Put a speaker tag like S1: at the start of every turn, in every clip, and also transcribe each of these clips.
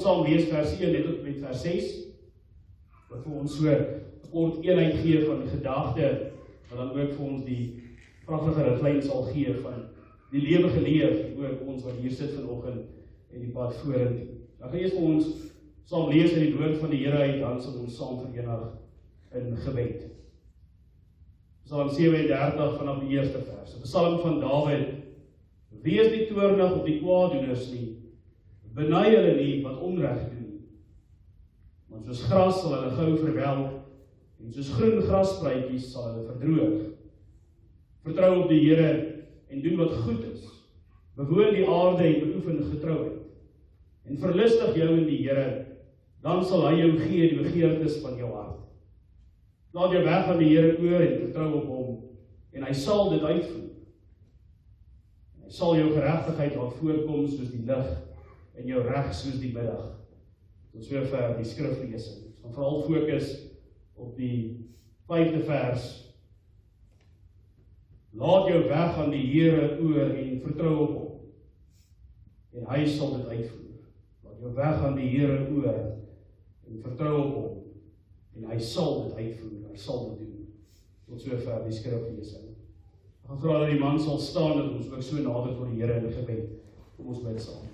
S1: Saam lees vers 1 net tot met vers 6, wat vir ons so 'n kort eenheid gee van die gedagte, wat dan ook vir ons die pragtige riglyn sal gee van die lewe geleef, ook ons wat hier sit vanoggend en die pad vorentoe. Dan gaan eers vir ons saam lees in die woord van die Here uit, dan sal ons saam verenig in gebed. Psalm 37 vanaf die eerste vers. 'n Psalm van Dawid. Wees nie toornig op die kwaaddoeners nie, beny hulle nie wat onreg doen nie. Want soos gras sal hulle gou verwelk, en soos groen grasspruitjies sal hulle verdroog. Vertrou op die Here en doen wat goed is. Bewoon die aarde en beoefen getrouheid. En verlustig jou in die Here, dan sal hy jou gee die begeertes van jou hart. Laat jou weg aan die Here oor en vertrou op hom, en hy sal dit uitvoer. En hy sal jou geregtigheid laat voorkom soos die lig, en jou reg soos die middag. Tot sover die skriflesing. Ons gaan veral fokus op die 5de vers. Laat jou weg aan die Here oor en vertrou op hom, en hy sal dit uitvoer. Laat jou weg aan die Here oor en vertrou op hom, en hy sal dit uitvoer. Hy sal dit doen. Tot sover die skriflesing. Ek gaan vra dat die man sal staan, dat ons ook so nader voor die Here in gebed. Kom ons bid saam.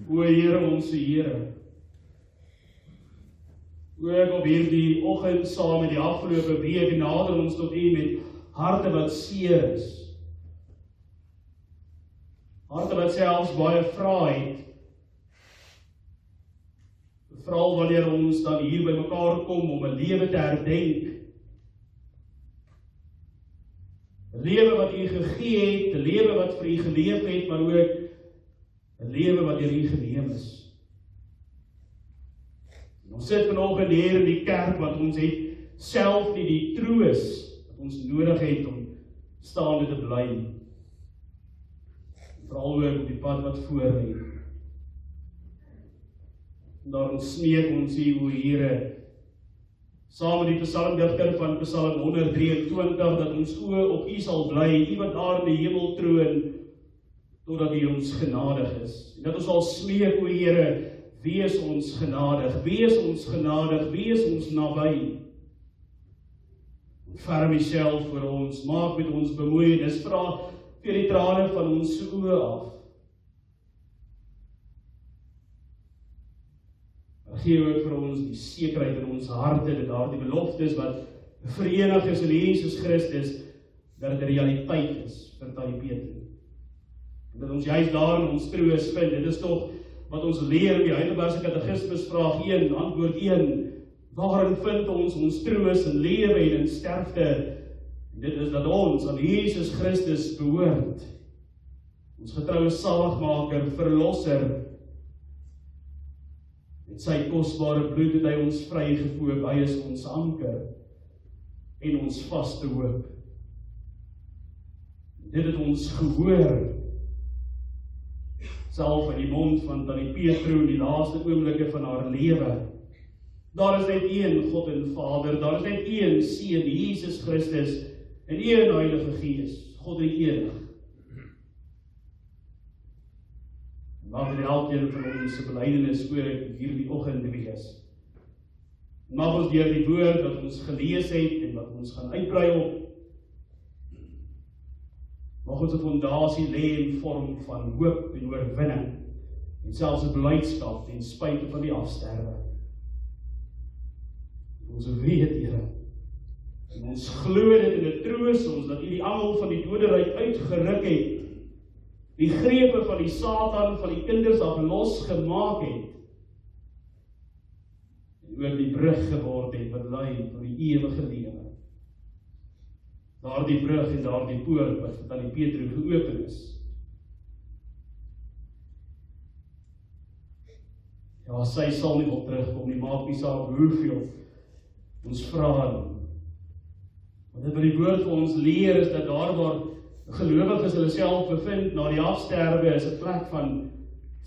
S1: O Here, ons Here, ook op hierdie oggend saam met die afgelope week nader ons tot U met harte wat seer is. Harte wat selfs baie vrae het. Veral wanneer ons dan hier by mekaar kom om 'n lewe te herdenk. 'n Lewe wat U gegee het, 'n lewe wat vir U geleef het, maar ook 'n lewe wat deur U geneem is. En ons sit vanoggend hier in die kerk, wat ons het self nie die troos wat ons nodig het om staande te bly. Veral ook op die pad wat voor lê. En daarom smeek ons U, o Here, saam met die psalmdigter van Psalm 123, dat ons oë op U sal bly, U wat daar in die hemel troon, totdat U ons genadig is. En dat ons sal smeek, o Here, wees ons genadig, wees ons genadig, wees ons naby. Ontferm U self vir ons, maak met ons bemoeienis, vra vir die trane van ons oë af. Gee ook vir ons die sekerheid in ons harte, dat daar die beloftes wat verenig is in Jesus Christus, dat dit 'n realiteit is vir Tannie Peter. En dat ons juist daar in ons troos vind. Dit is tog wat ons leer in die Heidelbergse Katekismes vraag 1, antwoord 1, waarin vind ons troos in lewe en in sterfte? En dit is dat ons aan Jesus Christus behoort. Ons getroue saligmaker, verlosser. Met sy kosbare bloed het hy ons vrygekoop, hy is ons anker en ons vaste hoop. Dit het ons gehoor, self in die mond van Tannie Petro in die laaste oomblikke van haar lewe. Daar is net een God en Vader, daar is net een Seun, Jesus Christus, en een Heilige Gees, God die enig. Mag dit elkeen van ons se belydenis ook hierdie oggend wees. Mag ons deur die woord wat ons gelees het en wat ons gaan uitbrei op, mag ons 'n fondasie lê in vorm van hoop en oorwinning, en selfs 'n blydskap ten spyte van die afsterwe. Ons weet, Here, en ons glo dit in 'n troos ons, dat U die angel van die doderyk uitgeruk het, die grepe van die Satan van die kinders af losgemaak het, en ook die brug geword het wat lei tot die ewige lewe. Daardie brug en daardie poort wat vir Tannie Petro geopen is. Ja, sy sal nie wil terugkom nie, maak nie saak hoeveel ons vra nie. Wat dit by die woord vir ons leer is dat daar waar gelowiges hulle self bevind na die afsterwe is 'n plek van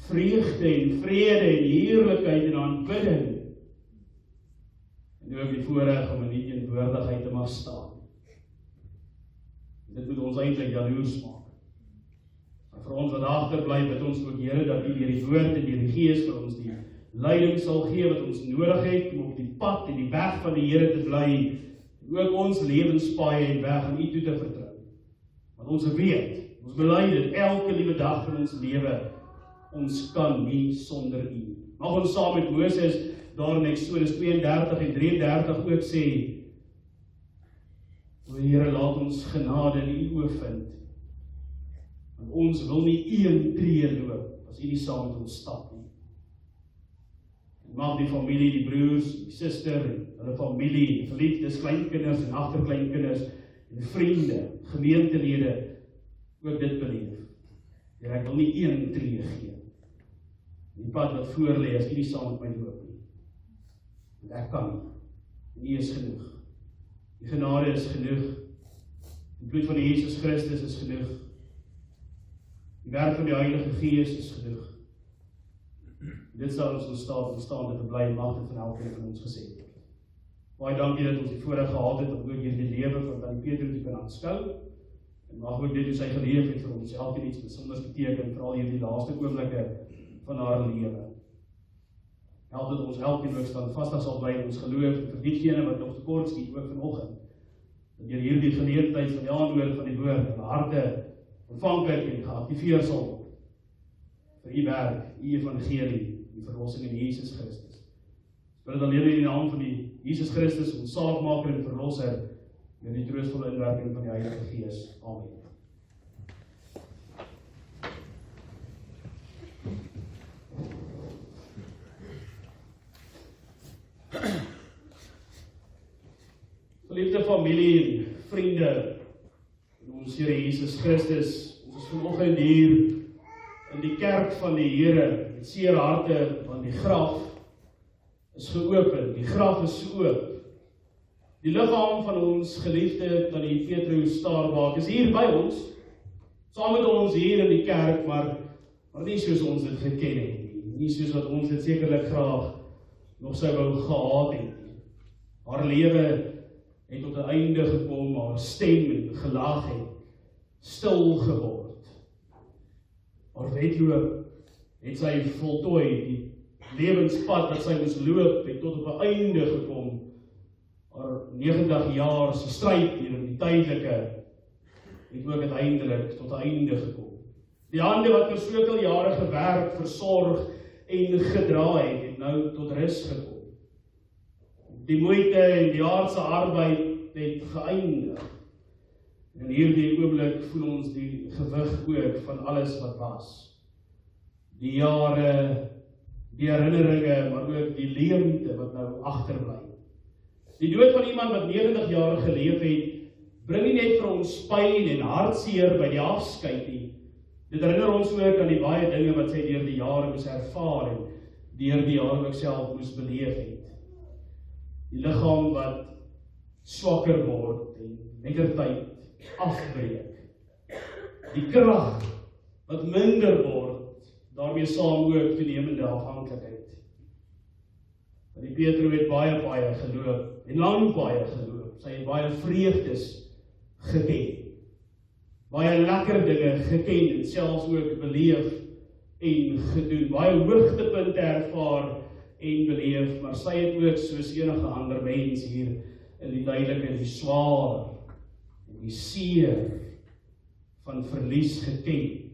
S1: vreugde en vrede en heerlikheid en aanbidding. En ook die voorreg om in die teenwoordigheid te mag staan. Dit moet ons eintlik jaloers maak. vir ons wat agterbly, bid ons ook, Here, dat U deur die woord en deur die Gees vir ons die leiding sal gee wat ons nodig het om op die pad en die weg van die Here te bly, ook ons lewenspaaie en weg aan U toe te vertrou. Want ons weet, ons bely dit elke liewe dag van ons lewe, ons kan nie sonder U. Mag ons saam met Moses daar in Eksodus 32 en 33 ook sê, O Here, laat ons genade in U oë vind. Want ons wil nie een tree loop as U nie saam met ons stap nie. Mag die familie, die broers, die suster, hulle familie, die geliefdes, kleinkinders en agterkleinkinders en vriende, gemeentelede ook dit beleef. Here, ek wil nie een tree gee. Die pad wat voor lê as U nie saam met my loop nie. Want ek kan nie. En U is genoeg. Die genade is genoeg. Die bloed van die Jesus Christus is genoeg. Die werk van die Heilige Gees is genoeg. Dit sal ons in staat om te bly, mag dit van elkeen van ons gesê word. Baie dankie dat ons die voorreg gehad het om ook hierdie lewe van Tannie Petrus te kan aanskou. En mag ook dit hoe sy geleef het vir ons elkeen iets besonders beteken, veral hierdie laaste oomblikke van haar lewe. Help dat ons elkeen ook standvastig sal bly in ons geloof en vir diegene wat nog tekort skiet, ook vanoggend. Dat deur hierdie geleentheid van die aanhoor van die woord, hulle harte ontvanklik en geaktiveer sal word. Vir U werk, U evangelie, die verlossing in Jesus Christus. Ek wil dit alleen in die naam van die Jesus Christus, ons saligmaker en verlosser, met die troostvolle inwerking van die Heilige Gees. Amen. Geliefde familie en vriende, in ons Here Jesus Christus, ons is vanoggend hier in die kerk van die Here, met seer harte, want die graf is geopen, die graf is oop. Die liggaam van ons geliefde Tannie Petrus Staarbaak is hier by ons, saam met ons hier in die kerk, maar nie soos ons dit geken het, nie soos wat ons dit sekerlik graag nog sou wou gehad het. Haar lewe het tot 'n einde gekom, haar stem en gelag het stil geword. Haar wedloop het sy voltooi, die lewenspad wat sy moes loop, het tot op 'n einde gekom. Haar 90 jaar se stryd hier in die tydelike het ook uiteindelik tot 'n einde gekom. Die hande wat vir soveel jare gewerk, versorg en gedra het nou tot rus gekom. Die moeite en die aardse arbeid het geëindig. En in hierdie oomblik voel ons die gewig ook van alles wat was. Die jare, die herinneringe, maar ook die leemte wat nou agterbly. Die dood van iemand wat 90 jaar geleef het, bring nie net vir ons pyn en hartseer by die afskeid nie. Dit herinner ons ook aan die baie dinge wat sy deur die jare moes ervaar en deur die jare ook self moes beleef het. Die liggaam wat swakker word en mettertyd afbreek. Die krag wat minder word, daarmee saam ook toenemende afhanklikheid. Die Petrus het baie geloop en lang baie geloop. Sy het baie vreugdes geken. Baie lekker dinge geken en selfs ook beleef en gedoen. Baie hoogtepunte ervaar en beleef, maar sy het ook soos enige ander mens hier in die duidelike, die swaar en die seer van verlies geken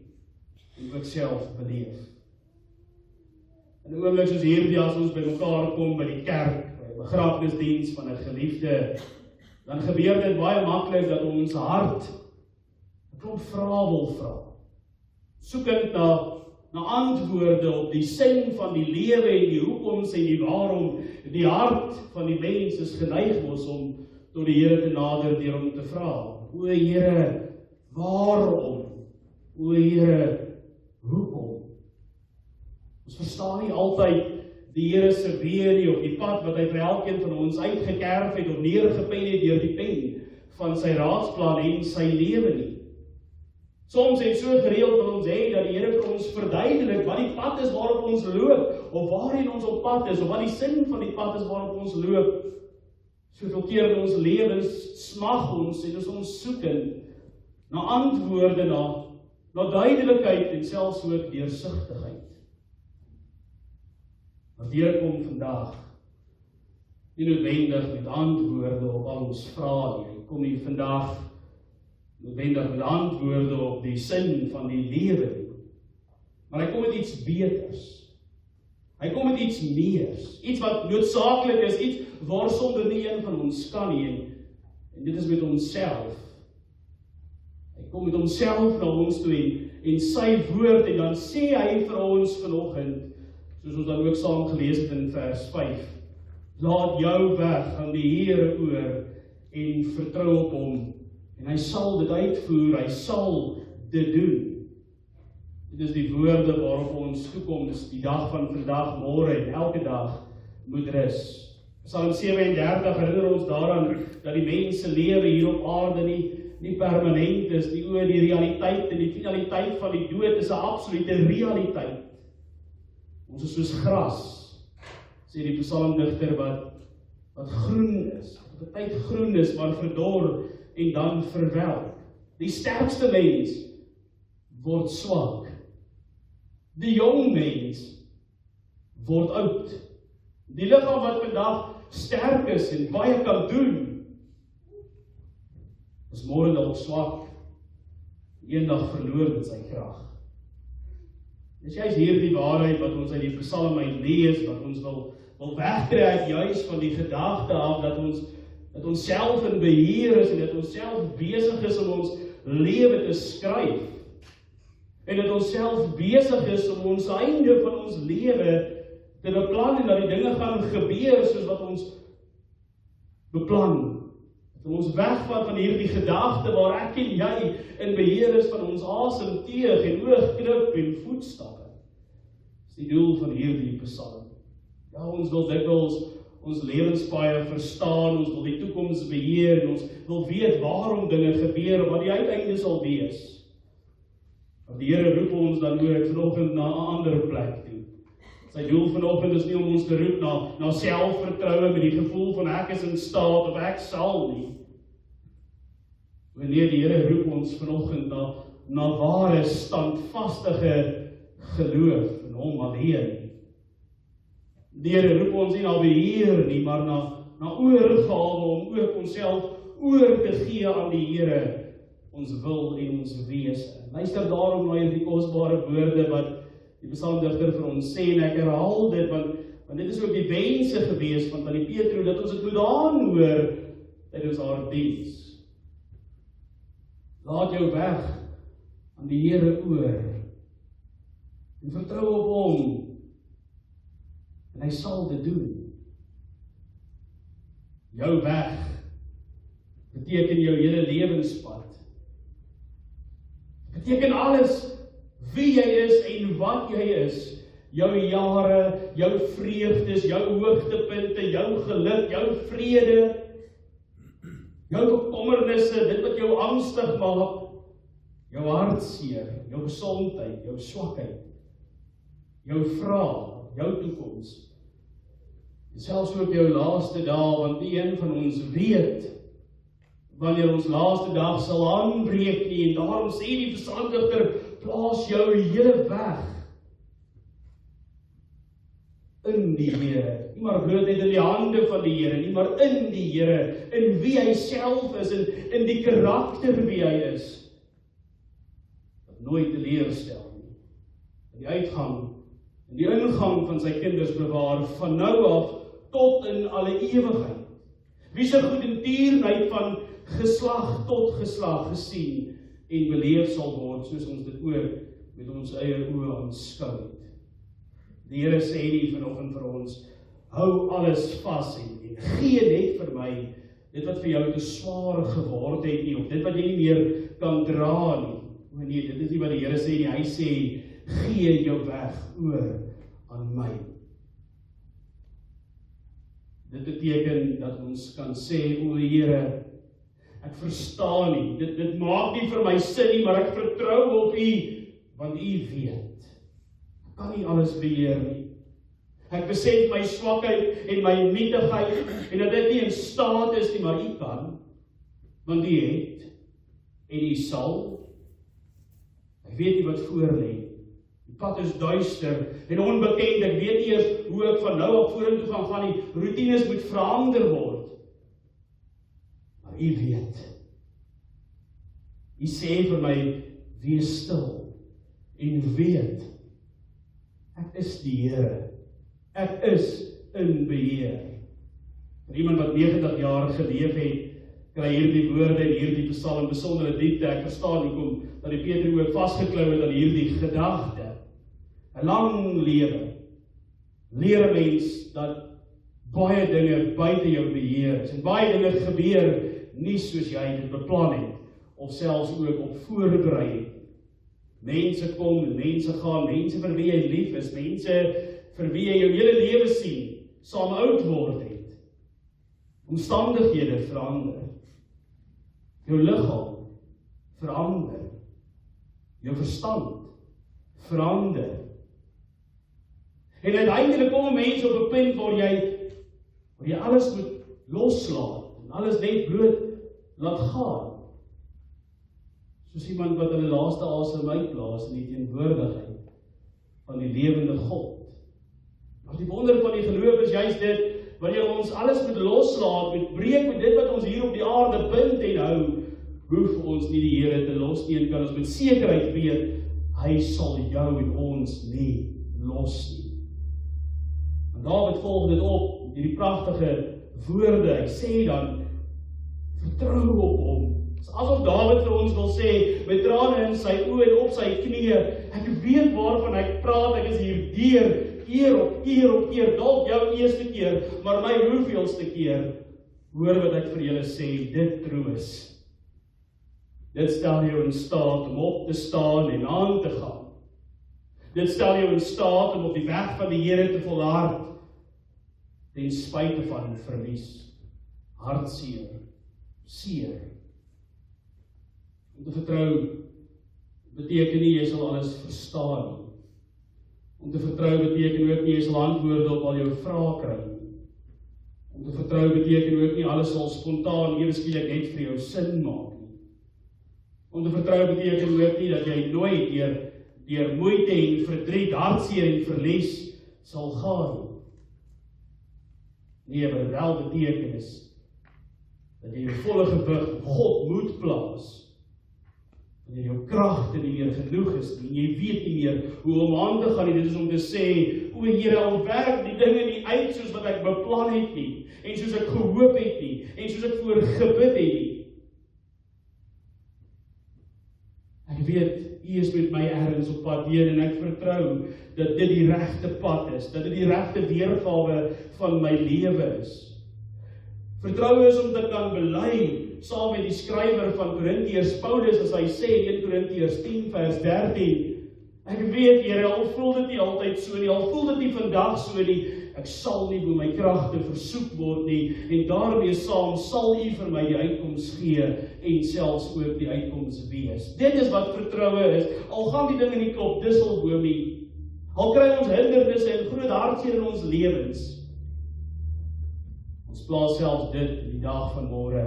S1: en ook self beleef. In 'n oomblik soos hierdie, as ons by mekaar kom by die kerk, by 'n begrafnisdiens van 'n geliefde, dan gebeur dit baie maklik dat ons hart 'n klomp vrae wil vra. Soekend na antwoorde op die sin van die lewe en die hoekoms en die waarom. Die hart van die mens is geneig om tot die Here te nader deur hom te vra. O Here, waarom? O Here, hoekom? Ons verstaan nie altyd die Here se weë nie, of die pad wat hy vir elkeen van ons uitgekerf het of neergepen het deur die pen van sy raadsplan en sy lewe nie. Soms en so gereeld wil ons hê dat die Here vir ons verduidelik wat die pad is waarop ons loop, of waarheen ons op pad is, of wat die sin van die pad is waarop ons loop. Soveel keer in ons lewens smag ons en is ons soekend na antwoorde, na na duidelikheid en selfs ook deursigtigheid. Maar die Here kom vandag nie noodwendig met antwoorde op al ons vrae nie. Hy kom nie vandag noodwendig met antwoorde op die sin van die lewe nie. Maar hy kom met iets beters. Hy kom met iets meers. Iets wat noodsaaklik is, iets waar sonder nie een van ons kan nie. En dit is met onsself. Hy kom met homself na ons toe en sy woord, en dan sê hy vir ons vanoggend, soos ons dan ook saam gelees het in vers 5, laat jou weg aan die Here oor en vertrou op hom, en hy sal dit uitvoer, hy sal dit doen. Dit is die woorde waarop ons toekom, dis die dag van vandag, môre en elke dag moet rus. Psalm 37 herinner ons daaraan dat die mense lewe hier op aarde nie permanent is, die realiteit en die finaliteit van die dood is 'n absolute realiteit. Ons is soos gras, sê die psalmdigter, wat groen is, wat 'n tyd groen is, maar verdor en dan verwelk. Die sterkste mens word swak. Die jong mens word oud. Die liggaam wat vandag sterk is en baie kan doen, is môre dalk swak, eendag verloor dit sy krag. Dis juist hierdie waarheid wat ons uit die Psalm lees, wat ons wil wegkry juist van die gedagte af dat ons self in beheer is en dat ons self besig is om ons lewe te skryf. En dat ons self besig is om ons einde van ons lewe te beplan en dat die dinge gaan gebeur soos wat ons beplan. Dat ons wegvat van hierdie gedagte waar ek en jy in beheer is van ons asemteug en oogknip en voetstappe. Dis die doel van hierdie Psalm. Ja, ons wil dikwels ons lewenspaaie verstaan, ons wil die toekoms beheer en ons wil weet waarom dinge gebeur en wat die uiteinde sal wees. Maar die Here roep ons dan ook vanoggend na 'n ander plek toe. Sy doel vanoggend is nie om ons te roep na selfvertroue met die gevoel van ek is in staat of ek sal nie. Wanneer die Here roep ons vanoggend na ware standvastige geloof in hom alleen. Die Here roep ons nie na beheer nie, maar na oorgawe om ook onsself oor te gee aan die Here, ons wil en ons wese. Luister daarom na hierdie kosbare woorde wat die psalmdigter vir ons sê, en ek herhaal dit, want dit is ook die wense gewees van die Petro, dat ons dit moet aanhoor tydens haar diens. Laat jou weg aan die Here oor, en vertrou op hom, en hy sal dit doen. Jou weg beteken jou hele lewenspad. Beteken alles wie jy is en wat jy is. Jou jare, jou vreugdes, jou hoogtepunte, jou geluk, jou vrede, jou bekommernisse, dit wat jou angstig maak, jou hartseer, jou gesondheid, jou swakheid, jou vrae, jou toekoms. En selfs ook jou laaste dae, want nie een van ons weet wanneer ons laaste dag sal aanbreek nie, en daarom sê die psalmdigter, plaas jou hele weg in die Here. Nie maar bloot net in die hande van die Here nie, maar in die Here, in wie hy self is, in die karakter wie hy is. Dat nooit teleurstel nie. In die uitgang, in die ingang van sy kinders bewaar, van nou af tot in alle ewigheid. Wie se goedertierenheid van geslag tot geslag gesien en beleef sal word, soos ons dit ook met ons eie oë aanskou het. Die Here sê nie vanoggend vir ons, hou alles vas en gee net vir my dit wat vir jou te swaar geword het nie, of dit wat jy nie meer kan dra nie. O nee, dit is nie wat die Here sê nie. Hy sê, gee jou weg oor aan my. Dit beteken dat ons kan sê, o Here, ek verstaan nie, dit maak nie vir my sin nie, maar ek vertrou op U, want U weet. Ek kan nie alles beheer nie. Ek besef my swakheid en my nietigheid, en dat ek nie in staat is nie, maar U kan, want U het, en U sal. Hy Ek weet nie wat voor lê. Die pad is duister en onbekend. Ek weet nie eers hoe ek van nou af vorentoe gaan nie. Routines moet verander word. Maar U weet. U sê vir my, wees stil en weet, ek is die Here. Ek is in beheer. Vir iemand wat 90 jaar geleef het, kry hierdie woorde en hierdie psalm besondere diepte. Ek verstaan hoekom dat die Petrus ook vasgeklou het aan hierdie gedagte. 'n Lang lewe. Leer 'n mens dat baie dinge buite jou beheer is. En baie dinge gebeur nie soos jy dit beplan het, of selfs ook op voorberei het. Mense kom en mense gaan, mense vir wie jy lief is, mense vir wie jy jou hele lewe sien, saam oud word het. Omstandighede verander. Jou liggaam verander. Jou verstand verander. En uiteindelik kom 'n mens op 'n punt waar jy alles moet loslaat en alles net bloot laat gaan. Soos iemand wat hulle laaste asem uitblaas in die teenwoordigheid van die lewende God. Maar die wonder van die geloof is juist dit, wanneer ons alles moet loslaat, moet breek met dit wat ons hier op die aarde bind en hou, hoef ons nie die Here te los nie, en kan ons met sekerheid weet, hy sal jou en ons nie los nie. En Dawid volg dit op, met hierdie pragtige woorde, hy sê dan, vertrou op hom. Asof Dawid vir ons wil sê, met trane in sy oë en op sy knieë, ek weet waarvan ek praat, ek is hier keer op keer, dalk jou eerste keer, maar my hoeveelste keer, hoor wat ek vir julle sê, dit troos. Dit stel jou in staat om op te staan en aan te gaan. Dit stel jou in staat om op die weg van die Here te volhard, ten spyte van verlies, hartseer, seer. Om te vertrou beteken nie jy sal alles verstaan nie. Om te vertrou beteken ook nie jy sal antwoorde op al jou vrae kry nie. Om te vertrou beteken ook nie alles sal spontaan ewe skielik net vir jou sin maak nie. Om te vertrou beteken ook nie dat jy nooit deur moeite en verdriet, hartseer en verlies sal gaan nie. Nee, wat wel beteken is dat jy jou volle gewig op God moet plaas. Wanneer jou kragte nie meer genoeg is nie, jy weet nie meer hoe om aan te gaan nie, dit is om te sê, o Here, al werk die dinge nie uit soos wat ek beplan het nie, en soos ek gehoop het nie, en soos ek voor gebid het nie. Ek weet, U is met my ergens op pad heen, en ek vertrou dat dit die regte pad is, dat dit die regte weergawe van my lewe is. Vertroue is om te kan bely, saam met die skrywer van Korintiërs, Paulus, as hy sê in 1 Korintiërs 10 vers 13, ek weet, Here, al voel dit nie altyd so nie, al voel dit nie vandag so nie, ek sal nie hoe my kragte versoek word nie, en daarmee saam sal U vir my die uitkoms gee, en selfs ook die uitkoms wees. Dit is wat vertroue is, al gaan die dinge nie klop, disselboom nie, al kry ons hindernisse en groot hartseer in ons lewens. Ons plaas selfs dit in die dag van môre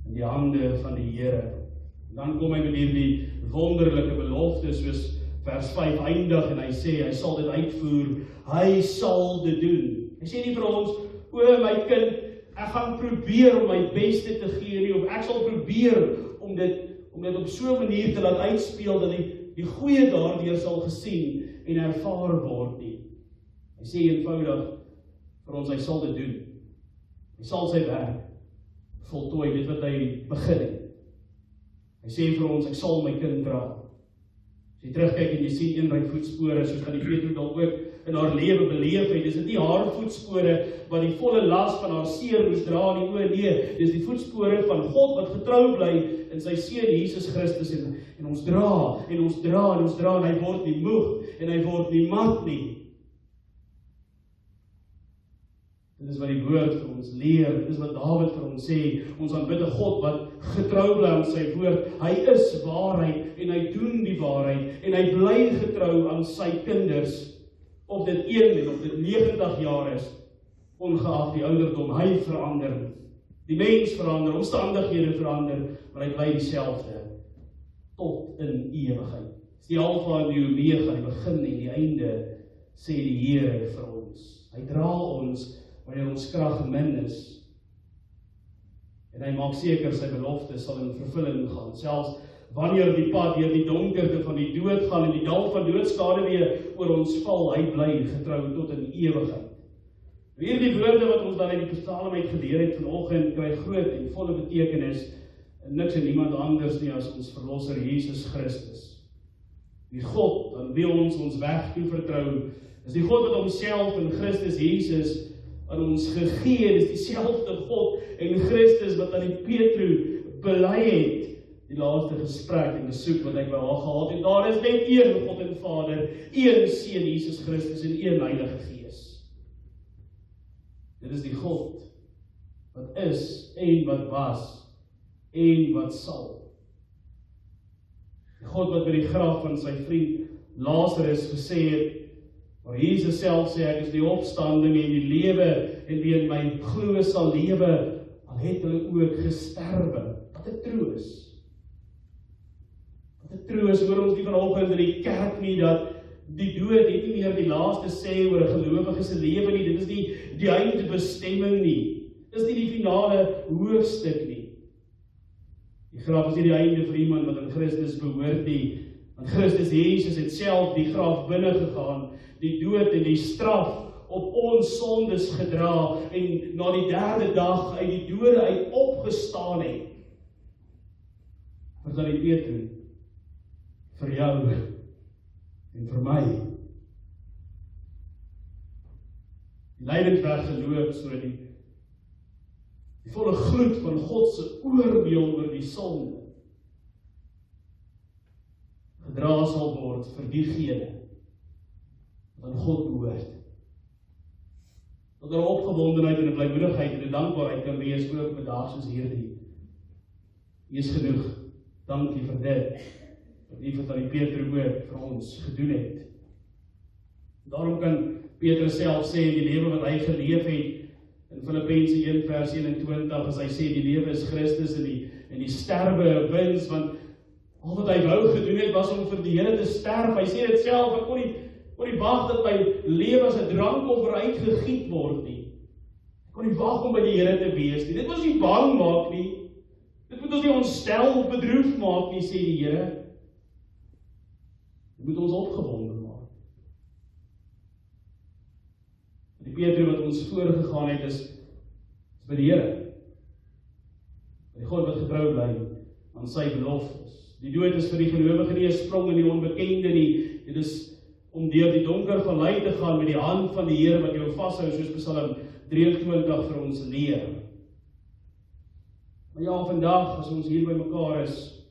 S1: in die hande van die Here. Dan kom hy met hierdie wonderlike belofte, soos vers 5 eindig, en hy sê, hy sal dit uitvoer, hy sal dit doen. Hy sê nie vir ons, o my kind, ek gaan probeer om my beste te gee nie, of ek sal probeer om dit op so 'n manier te laat uitspeel, dat die goeie daardeur sal gesien en ervaar word nie. Hy sê eenvoudig vir ons, hy sal dit doen. Hy sal sy werk voltooi, dit wat hy begin het. Hy sê vir ons, ek sal my kind dra. As jy terugkyk en jy sien een ry voetspore, soos wat die Petrus dalk ook in haar lewe beleef het, is dit nie haar voetspore wat die volle las van haar seer moes dra nie, o nee, dis die voetspore van God wat getrou bly in sy seun Jesus Christus, en ons dra, en ons dra, en ons dra, en hy word nie moeg, en hy word nie mat nie. Dit is wat die woord vir ons leer, dit is wat Dawid vir ons sê, ons aanbid 'n God wat getrou bly aan sy woord, hy is waarheid, en hy doen die waarheid, en hy bly getrou aan sy kinders, of dit 1 en of dit 90 jaar is, ongeag die ouderdom, hy verander, die mens verander, omstandighede verander, maar hy bly dieselfde, tot in ewigheid. Dis die Alfa en die Omega, die begin en die einde, sê die Here vir ons. Hy dra ons wanneer ons krag min is. En hy maak seker sy belofte sal in vervulling gaan, selfs wanneer die pad deur die donkerte van die dood gaan en die dal van doodskade weer oor ons val, hy bly getrou tot in ewigheid. Hierdie woorde wat ons dan uit die Psalm uit geleer het vanoggend, kry groot en volle betekenis, en niks en niemand anders nie as ons verlosser Jesus Christus. Die God aan wie ons weg toe vertrou, is die God wat homself in Christus Jesus aan ons gegee het, is dieselfde God en Christus wat aan die Petrus belei het, die laaste gesprek en besoek wat hy by haar gehad het. Daar is net een God en Vader, een Seun Jesus Christus en een Heilige Gees. Dit is die God wat is en wat was en wat sal. Die God wat by die graf van sy vriend Lazarus gesê het, waar Jesus self sê, ek is die opstanding en die lewe, en wie in my glo sal lewe, al het hulle ook gesterwe. Wat 'n troos. Wat 'n troos, hoor ons nie vanoggend in die kerk nie, dat die dood het nie meer die laaste sê oor 'n gelowige se lewe nie, dit is nie die eindbestemming nie, dit is nie die finale hoofstuk nie. Die graf is nie die einde vir iemand wat aan Christus behoort nie, want Christus Jesus het self die graf binne gegaan, die dood en die straf op ons sondes gedra, en na die 3de dag uit die dode uit opgestaan het. Vertel die Petrus, vir jou en vir my. Die lydingsweg geloop, sodat die volle gloed van God se oordeel oor die sonde gedra sal word vir diegene wat aan God behoort. Dat er opgewondenheid en 'n blymoedigheid en 'n dankbaarheid kan wees ook op 'n dag soos hierdie. U is genoeg. Dankie vir dit wat U vir die Petrus ook vir ons gedoen het. Daarom kan Petrus self sê die lewe wat hy geleef het in Filippense 1 vers 21, as hy sê die lewe is Christus en die sterwe 'n wins, want al wat hy wou gedoen het was om vir die Here te sterf. Hy sê dit self, ek kon nie wag dat my lewe as 'n drankoffer uitgegiet word nie. Ek kon nie wag om by die Here te wees nie. Dit moet ons nie bang maak nie. Dit moet ons nie ontstel of bedroef maak nie, sê die Here. Dit moet ons opgewonde maak. Die Petrus wat ons voorgegaan het is by die Here. Die God wat getrou bly aan sy beloftes. Die dood is vir die gelowige nie 'n sprong in die onbekende nie. Dit is om deur die donker vallei te gaan met die hand van die Here wat jou vashou, soos Psalm 23 vir ons leer. Maar ja, vandag, as ons hier by mekaar is,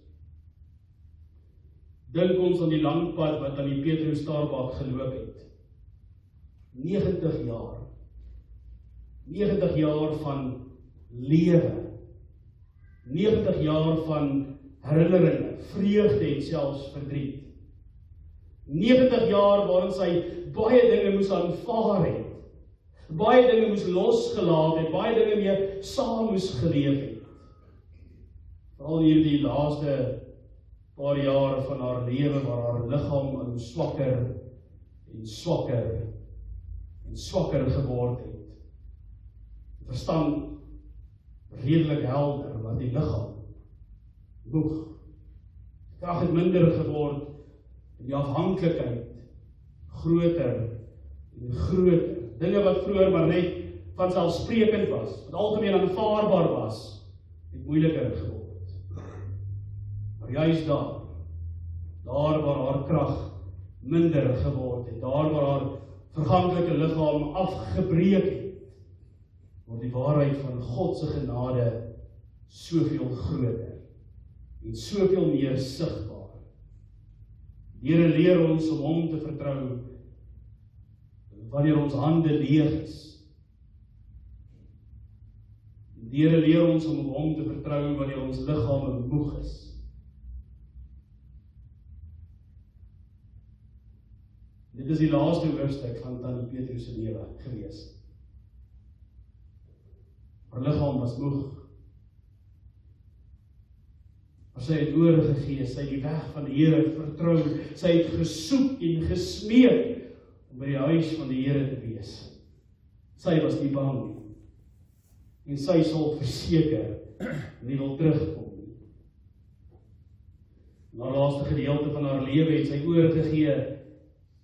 S1: dink ons aan die lang pad wat aan die Petrus Starbak geloop het. 90 jaar. 90 jaar van lewe. 90 jaar van herinneringe, vreugde en selfs verdriet. 90 jaar waarin sy baie dinge moes aanvaar het. Baie dinge moes losgelaat het, baie dinge mee saam moes geleef het. Veral hierdie laaste paar jare van haar lewe waar haar liggaam al swakker en swakker en swakker geword het. Die verstand redelik helder, maar die liggaam moeg. Die krag het minder geword en die afhanklikheid groter en groter. Dinge wat vroeër maar net vanselfsprekend was, wat algemeen aanvaarbaar was, het moeiliker geword. Maar juist daar waar haar krag minder geword het, daar waar haar verganklike liggaam afgebreek het, word die waarheid van God se genade soveel groter en soveel meer sigbaar. Die Here leer ons om hom te vertrou wanneer ons hande leeg is. Die Here leer ons om hom te vertrou wanneer ons liggame moeg is. Dit is die laaste hoofstuk van Tannie Petrus se lewe gewees. Haar liggaam was moeg. Maar sy het oorgegee, sy het die weg van die Here vertrou, sy het gesoek en gesmeek om by die huis van die Here te wees. Sy was nie bang nie. En sy sal verseker nie wil terugkom nie. Na die laaste gedeelte van haar lewe het sy oorgegee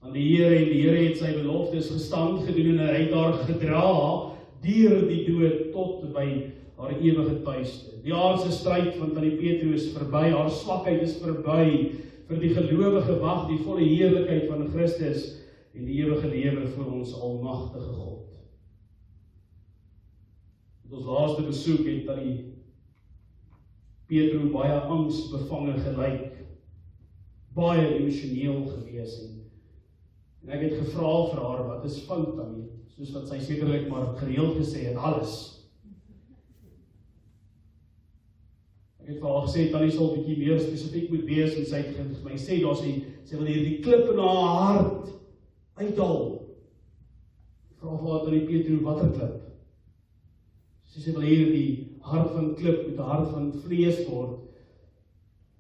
S1: aan die Here en die Here het sy beloftes gestand gedoen en hy het haar gedra deur die dood tot by haar ewige tuiste. Die aardse stryd van tannie Petro is verby, haar swakheid is verby, vir die gelowige wag die volle heerlikheid van Christus en die ewige lewe vir ons almagtige God. Met ons laaste besoek het tannie Petro baie angsbevange gelyk, baie emosioneel gewees en ek het gevra vir haar, wat is fout tannie? Soos wat sy sekerlik maar gereeld gesê het, alles. Ek het vir haar gesê, tannie sal bietjie meer spesifiek moet wees, en sy het vir my sê, sy wil hierdie klip in haar hart uithaal. Ek vra vir haar tannie Petro, watter klip? Sy wil hierdie hart van klip met 'n hart van vlees word.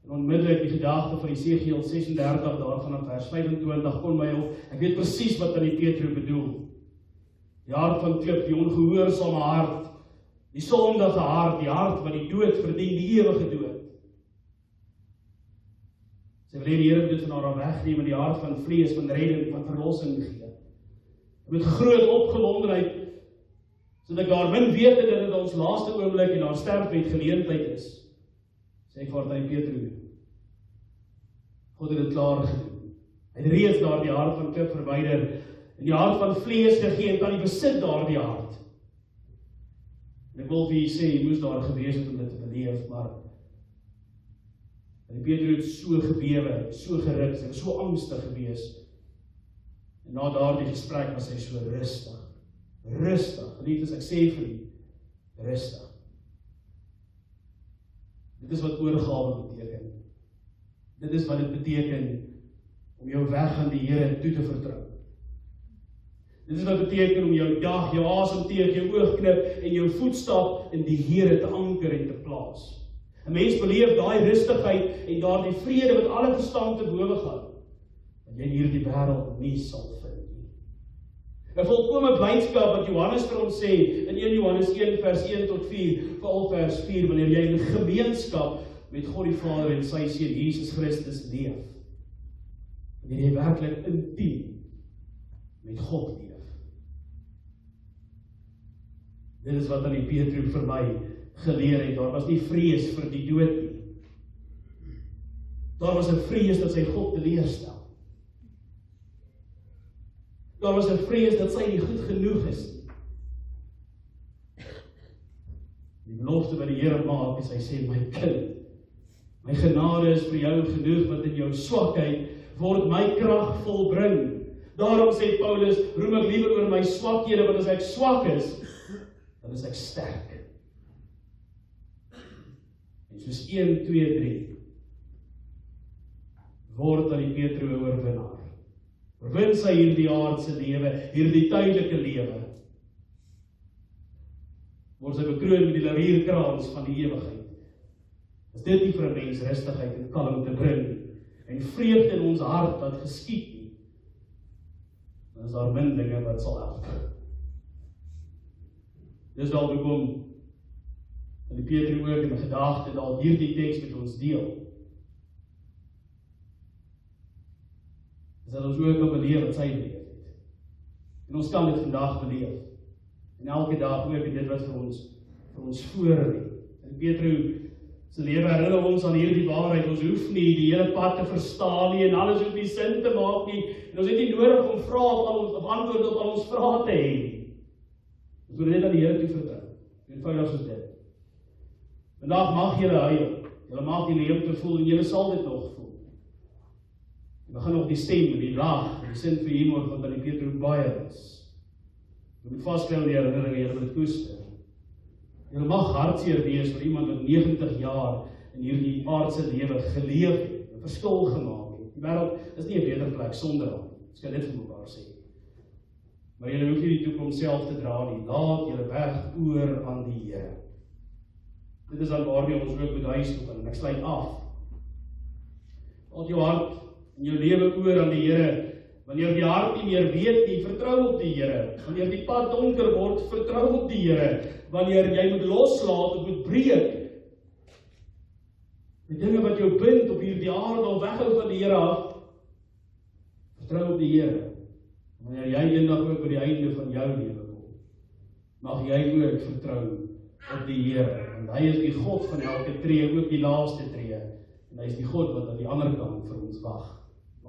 S1: En onmiddellik die gedagte van Jesegiel 36 daarvan vers 25 kom my op. Ek weet presies wat tannie Petro bedoel. Die hart van klip, die ongehoorsame hart, die sondige hart, die hart wat die dood verdien, die ewige dood. Sy wil die Here dit van haar wegneem en die hart van vlees, van redding, van verlossing gee. Met groot opgewondenheid, sodat ek daar min weet dat dit ons laaste oomblik en haar sterfbed geleentheid is. Sê ek vir tannie Petro, God het dit klaar gedoen. Hy het reeds daar die hart van klip verwyder en die hart van vlees gegee en kan die besit daar die hart. En ek wil vir jy sê, jy moes daar gewees het om dit te beleef, maar tannie Petro het so gebewe, so geruk, sy was so angstig gewees. En na daardie gesprek was hy so rustig. Rustig, geliefdes, ek sê vir jy, rustig. Dit is wat oorgawe beteken. Dit is wat dit beteken om jou weg aan die Here toe te vertrou. Dit is wat beteken om jou dag, jou asem teeg, jou oog knip en jou voetstap in die Here te anker en te plaas. 'n Mens beleef daai rustigheid en daardie vrede wat alle verstand te bowe gaan, dat jy in hierdie wêreld nie sal vind nie. 'n volkome blydskap wat Johannes vir ons sê in 1 Johannes 1 vers 1 tot 4, veral vers 4, wanneer jy in gemeenskap met God die Vader en sy Seun Jesus Christus leef. Wanneer jy werklik intiem met God leef. Dit is wat aan die Petro vir my geleer het. Daar was nie vrees vir die dood nie. Daar was 'n vrees dat sy God teleurstel. Daar was 'n vrees dat sy nie goed genoeg is nie. Die belofte wat die Here maak is, hy sê, my kind, my genade is vir jou genoeg, want in jou swakheid word my krag volbring. Daarom sê Paulus, roem ek liewer oor my swakhede, want as ek swak is, dan is ek sterk. En soos 1, 2, 3, word aan die Petro 'n oorwinnaar. Oorwin sy hierdie aardse lewe, hierdie tydelike lewe. Word sy bekroon met die lavierkrans van die ewigheid. Is dit nie vir 'n mens rustigheid en kalmte bring, en vreugde in ons hart wat geskied nie, dan is daar min dinge wat sal help. Dis daar bekom, en die Petro ook in 'n gedagte daar hierdie teks met ons deel. Is dat ons ook kan beleef wat sy beleef het. En ons kan dit vandag beleef. En elke dag ook en dit wat vir ons voor lê. En Petro se lewe herinner ons aan hierdie waarheid. Ons hoef nie die hele pad te verstaan nie en alles hoef nie sin te maak nie. En ons het nie nodig om antwoord op al ons vrae te hê nie. Ons moet net aan die Here toe vertrou. Eenvoudig soos dit. Vandag mag julle huil. Julle mag die leemte voel en julle sal dit nog voel. En dan gaan nog die stem en die lag, die sin vir humor wat aan die Petro baie is. Jy moet vasthou in die herinneringe, julle moet koester. Julle mag hartseer wees vir iemand wat 90 jaar in hierdie aardse lewe geleef het, 'n verskil gemaak het. Die wêreld is nie 'n beter plek sonder hom. Ons kan dit vir mekaar sê. Maar julle hoef nie die toekoms self te dra nie. Laat julle weg oor aan die Here. Dit is dan waarmee ons ook moet huis toe gaan. En ek sluit af Laat jou hart en jou lewe oor aan die Here. Wanneer die hart nie meer weet nie, vertrou op die Here. Wanneer die pad donker word, vertrou op die Here. Wanneer jy moet loslaat of moet breek, die dinge wat jou bind op hierdie aarde of weghou van die Here af, vertrou op die Here. Wanneer jy eendag ook by die einde van jou lewe kom, mag jy ook vertrou op die Here. Want hy is die God van elke tree, ook die laaste tree. En hy is die God wat aan die ander kant vir ons wag.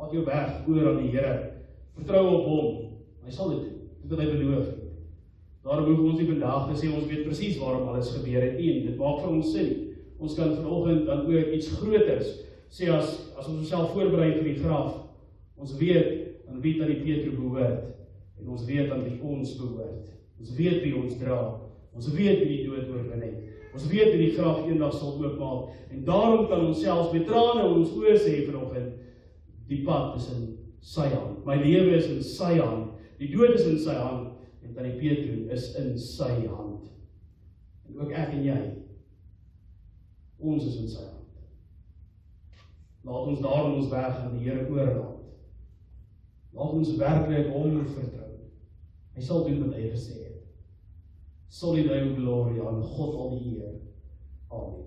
S1: Laat jou weg oor aan die Here. Vertrou op hom. Hy sal dit doen. Dit wat hy beloof het. Daarom hoef ons nie vandag te sê ons weet presies waarom alles gebeur het nie. Dit maak vir ons sin. Ons kan vanoggend dan ook iets groters sê as ons onsself voorberei vir die graf. Ons weet aan wie dat die Petrus behoort. En ons weet aan wie ons behoort. Ons weet wie ons dra. Ons weet wie die dood oorwin het. Ons weet wie die graf eendag sal oopmaak. En daarom kan ons selfs met trane in ons oë sê vanoggend, die pad is in sy hand. My lewe is in sy hand. Die dood is in sy hand. En dan die Petrus is in sy hand. En ook ek en jy. Ons is in sy hand. Laat ons daarom ons weg aan die Here oorlaat. Laat ons werklik hom vertrou. Hy sal doen wat hy gesê het. Solid glory aan God al die eer. Amen.